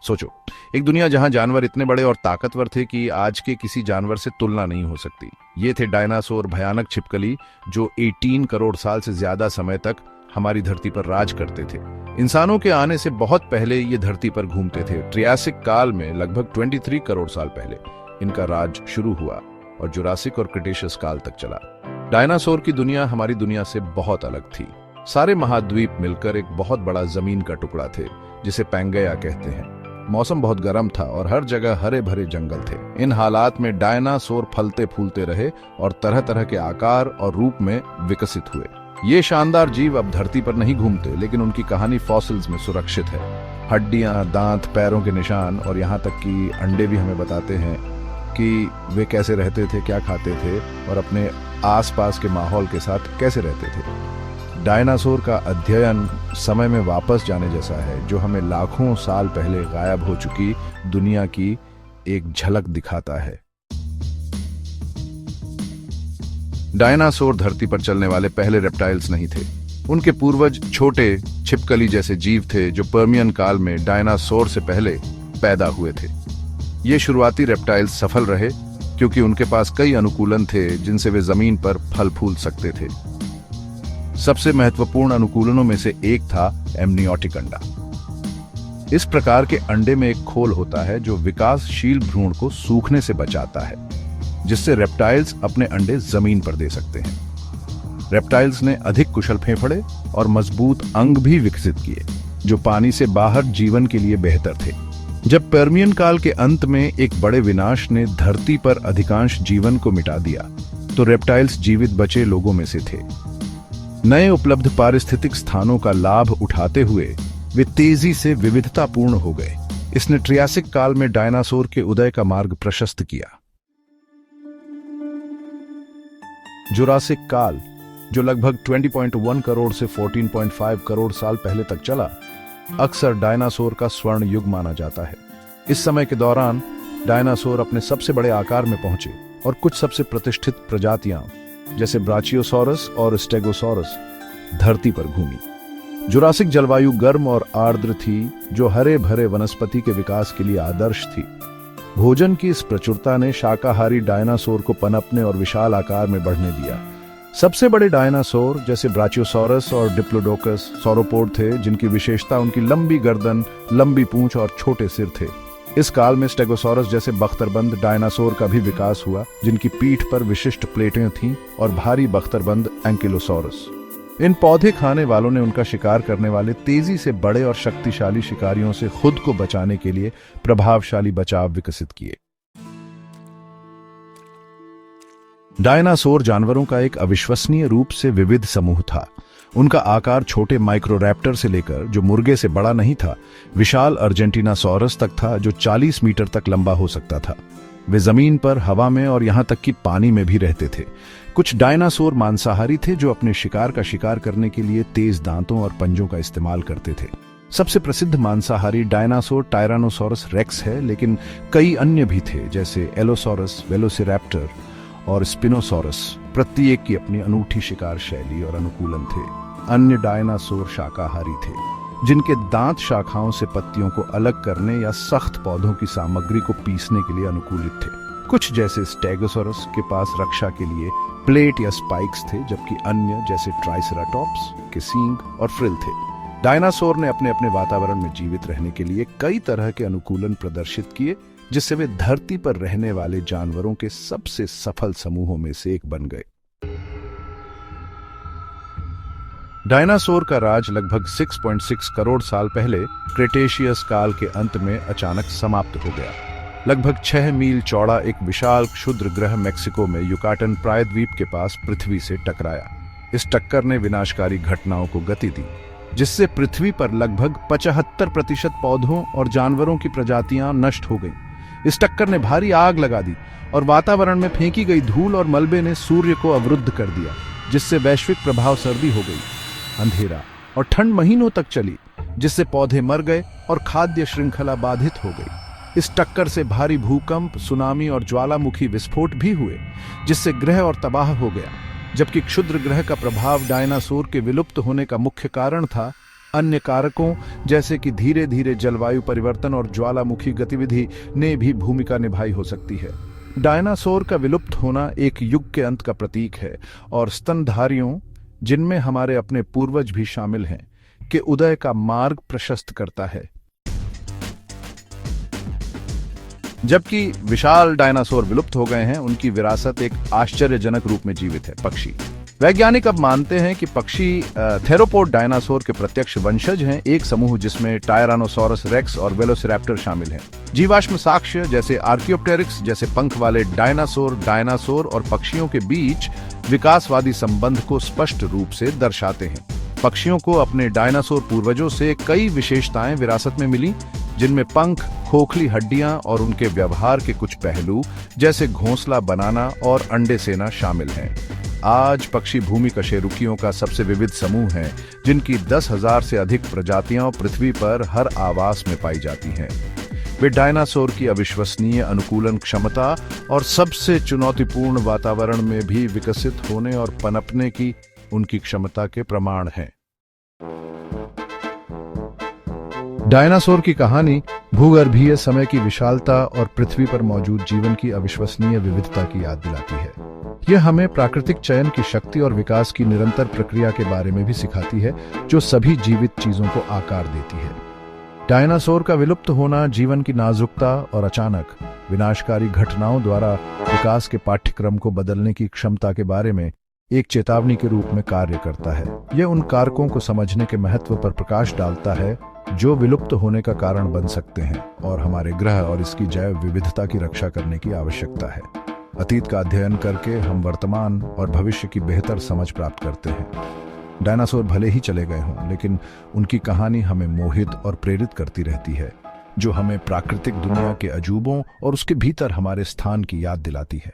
सोचो, एक दुनिया जहां जानवर इतने बड़े और ताकतवर थे कि आज के किसी जानवर से तुलना नहीं हो सकती। ये थे डायनासोर, भयानक छिपकली जो 18 करोड़ साल से ज्यादा समय तक हमारी धरती पर राज करते थे। इंसानों के आने से बहुत पहले ये धरती पर घूमते थे। ट्रियासिक काल में लगभग 23 करोड़ साल पहले इनका राज शुरू हुआ और जुरासिक और क्रिटेशियस काल तक चला। डायनासोर की दुनिया हमारी दुनिया से बहुत अलग थी। सारे महाद्वीप मिलकर एक बहुत बड़ा जमीन का टुकड़ा थे जिसे पैंगेया कहते हैं। मौसम बहुत गर्म था और हर जगह हरे भरे जंगल थे। इन हालात में डायनासोर फलते फूलते रहे और तरह तरह के आकार और रूप में विकसित हुए। ये शानदार जीव अब धरती पर नहीं घूमते, लेकिन उनकी कहानी फॉसिल्स में सुरक्षित है। हड्डियां, दांत, पैरों के निशान और यहाँ तक कि अंडे भी हमें बताते हैं कि वे कैसे रहते थे, क्या खाते थे और अपने आसपास के माहौल के साथ कैसे रहते थे। डायनासोर का अध्ययन समय में वापस जाने जैसा है, जो हमें लाखों साल पहले गायब हो चुकी दुनिया की एक झलक दिखाता है। डायनासोर धरती पर चलने वाले पहले रेप्टाइल्स नहीं थे। उनके पूर्वज छोटे छिपकली जैसे जीव थे जो पर्मियन काल में डायनासोर से पहले पैदा हुए थे। ये शुरुआती रेप्टाइल्स सफल रहे क्योंकि उनके पास कई अनुकूलन थे जिनसे वे जमीन पर फल फूल सकते थे। सबसे महत्वपूर्ण अनुकूलनों में से एक था एमनियोटिक अंडा। इस प्रकार के अंडे में एक खोल होता है जो विकासशील भ्रूण को सूखने से बचाता है, जिससे रेप्टाइल्स अपने अंडे जमीन पर दे सकते हैं। रेप्टाइल्स ने अधिक कुशल फेफड़े और मजबूत अंग भी विकसित किए, जो पानी से बाहर जीवन के लिए बेहतर थे। जब पर्मियन काल के अंत में एक बड़े विनाश ने धरती पर अधिकांश जीवन को मिटा दिया, तो रेप्टाइल्स जीवित बचे लोगों में से थे। नए उपलब्ध पारिस्थितिक स्थानों का लाभ उठाते हुए वे तेजी से विविधतापूर्ण हो गए। इसने ट्रियासिक काल में डायनासोर के उदय का मार्ग प्रशस्त किया। जुरासिक काल, जो लगभग 20.1 करोड़ से 14.5 करोड़ साल पहले तक चला, अक्सर डायनासोर का स्वर्ण युग माना जाता है। इस समय के दौरान डायनासोर अपने सबसे बड़े आकार में पहुंचे और कुछ सबसे प्रतिष्ठित प्रजातियां जैसे ब्राचियोसॉरस और स्टेगोसॉरस धरती पर घूमी। जुरासिक जलवायु गर्म और आर्द्र थी, जो हरे भरे वनस्पति के विकास के लिए आदर्श थी। भोजन की इस प्रचुरता ने शाकाहारी डायनासोर को पनपने और विशाल आकार में बढ़ने दिया। सबसे बड़े डायनासोर जैसे ब्राचियोसॉरस और डिप्लोडोकस सौरोपोड थे, जिनकी विशेषता उनकी लंबी गर्दन, लंबी पूंछ और छोटे सिर थे। इस काल में स्टेगोसॉरस जैसे बख्तरबंद डायनासोर का भी विकास हुआ, जिनकी पीठ पर विशिष्ट प्लेटें थीं और भारी बख्तरबंद एंकिलोसॉरस। इन पौधे खाने वालों ने उनका शिकार करने वाले तेजी से बड़े और शक्तिशाली शिकारियों से खुद को बचाने के लिए प्रभावशाली बचाव विकसित किए। डायनासोर जानवरों का एक अविश्वसनीय रूप से विविध समूह था। उनका आकार छोटे माइक्रोरैप्टर से लेकर, जो मुर्गे से बड़ा नहीं था, विशाल अर्जेंटीनासॉरस तक था, जो 40 मीटर तक लंबा हो सकता था। वे जमीन पर, हवा में और यहां तक कि पानी में भी रहते थे। कुछ डायनासोर मांसाहारी थे जो अपने शिकार का शिकार करने के लिए तेज दांतों और पंजों का इस्तेमाल करते थे। सबसे प्रसिद्ध मांसाहारी डायनासोर टायरानोसॉरस रेक्स है, लेकिन कई अन्य भी थे जैसे एलोसॉरस, वेलोसिरैप्टर और स्पिनोसॉरस। प्रत्येक की अपनी अनूठी शिकार शैली और अनुकूलन थे। अन्य डायनासोर शाकाहारी थे, जिनके दांत शाखाओं से पत्तियों को अलग करने या सख्त पौधों की सामग्री को पीसने के लिए अनुकूलित थे। कुछ जैसे स्टेगोसॉरस के पास रक्षा के लिए प्लेट या स्पाइक्स थे, जबकि अन्य जैसे ट्राइसेराटॉप्स के सींग और फ्रिल थे। डायनासोर ने अपने अपने वातावरण में जीवित रहने के लिए कई तरह के अनुकूलन प्रदर्शित किए, जिससे वे धरती पर रहने वाले जानवरों के सबसे सफल समूहों में से एक बन गए। डायनासोर का राज लगभग 6.6 करोड़ साल पहले क्रेटेशियस काल के अंत में अचानक समाप्त हो गया। लगभग 6 मील चौड़ा एक विशाल क्षुद्र ग्रह मेक्सिको में युकाटन प्रायद्वीप के पास पृथ्वी से टकराया। इस टक्कर ने विनाशकारी घटनाओं को गति दी, जिससे पृथ्वी पर लगभग 75% पौधों और जानवरों की प्रजातियां नष्ट हो गईं। इस टक्कर ने भारी आग लगा दी और वातावरण में फेंकी गई धूल और मलबे ने सूर्य को अवरुद्ध कर दिया, जिससे वैश्विक प्रभाव सर्दी हो गई, अंधेरा और ठंड महीनों तक चली, जिससे पौधे मर गए और खाद्य श्रृंखला बाधित हो गई। इस टक्कर से भारी भूकंप, सुनामी और ज्वालामुखी विस्फोट भी हुए, जिससे ग्रह और तबाह हो गया। जबकि क्षुद्र ग्रह का प्रभाव डायनासोर के विलुप्त होने का मुख्य कारण था, अन्य कारकों जैसे कि धीरे धीरे जलवायु परिवर्तन और ज्वालामुखी गतिविधि ने भी भूमिका निभाई हो सकती है। डायनासोर का विलुप्त होना एक युग के अंत का प्रतीक है और स्तनधारियों, जिनमें हमारे अपने पूर्वज भी शामिल हैं, के उदय का मार्ग प्रशस्त करता है। जबकि विशाल डायनासोर विलुप्त हो गए हैं, उनकी विरासत एक आश्चर्यजनक रूप में जीवित है। पक्षी। वैज्ञानिक अब मानते हैं कि पक्षी थेरोपोड डायनासोर के प्रत्यक्ष वंशज हैं, एक समूह जिसमें टायरानोसोरस रेक्स और वेलोसिरैप्टर शामिल हैं। जीवाश्म साक्ष्य जैसे आर्कियोप्टेरिक्स जैसे पंख वाले डायनासोर और पक्षियों के बीच विकासवादी संबंध को स्पष्ट रूप से दर्शाते हैं। पक्षियों को अपने डायनासोर पूर्वजों से कई विशेषताएं विरासत में मिली, जिनमें पंख, खोखली हड्डियां और उनके व्यवहार के कुछ पहलू जैसे घोंसला बनाना और अंडे सेना शामिल हैं। आज पक्षी भूमि कशेरुकियों का सबसे विविध समूह है, जिनकी 10,000 से अधिक प्रजातियां पृथ्वी पर हर आवास में पाई जाती हैं। वे डायनासोर की अविश्वसनीय अनुकूलन क्षमता और सबसे चुनौतीपूर्ण वातावरण में भी विकसित होने और पनपने की उनकी क्षमता के प्रमाण हैं। डायनासोर की कहानी भूगर्भीय समय की विशालता और पृथ्वी पर मौजूद जीवन की अविश्वसनीय विविधता की याद दिलाती है। यह हमें प्राकृतिक चयन की शक्ति और विकास की निरंतर प्रक्रिया के बारे में भी सिखाती है, जो सभी जीवित चीजों को आकार देती है। डायनासोर का विलुप्त होना जीवन की नाजुकता और अचानक विनाशकारी घटनाओं द्वारा विकास के पाठ्यक्रम को बदलने की क्षमता के बारे में एक चेतावनी के रूप में कार्य करता है। यह उन कारकों को समझने के महत्व पर प्रकाश डालता है जो विलुप्त होने का कारण बन सकते हैं और हमारे ग्रह और इसकी जैव विविधता की रक्षा करने की आवश्यकता है। अतीत का अध्ययन करके हम वर्तमान और भविष्य की बेहतर समझ प्राप्त करते हैं। डायनासोर भले ही चले गए हों, लेकिन उनकी कहानी हमें मोहित और प्रेरित करती रहती है, जो हमें प्राकृतिक दुनिया के अजूबों और उसके भीतर हमारे स्थान की याद दिलाती है।